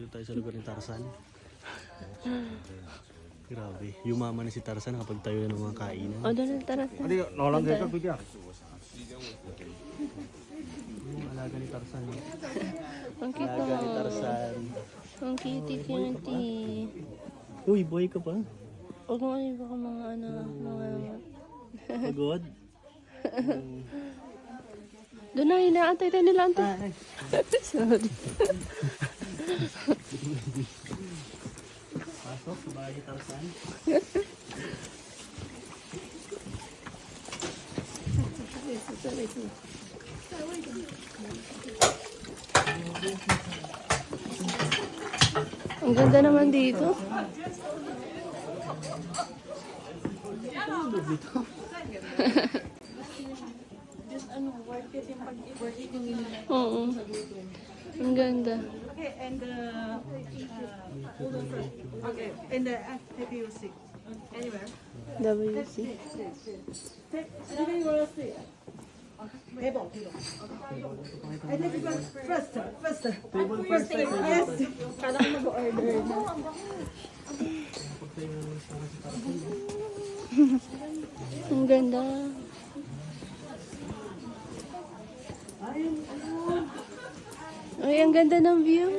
Dito tayo sa lugar ni Tarzan. Grabe. Yumaman na si Tarzan kapag tayo ng mga kainan. O, doon ang Tarzan. Hindi, nolang kayo ka bigyan. Yung alaga ni Tarzan. Ang cute Alaga ni mo. Tarzan. Ang cutie-cutie. Uy, boy ka pa. Huwag mo ano baka mga Pagod. Doon na, inaantay tayo nila, antay. Sorry. Pasok sa bahay ni Tarzan. Ang ganda naman dito. Oo. Ang ganda. Okay, and okay, and have you see anywhere? WC. Anywhere you want to see? Table. I think you go first. Yes. Kala ko mag-order na. Ang ganda. Ay, ang ganda ng view.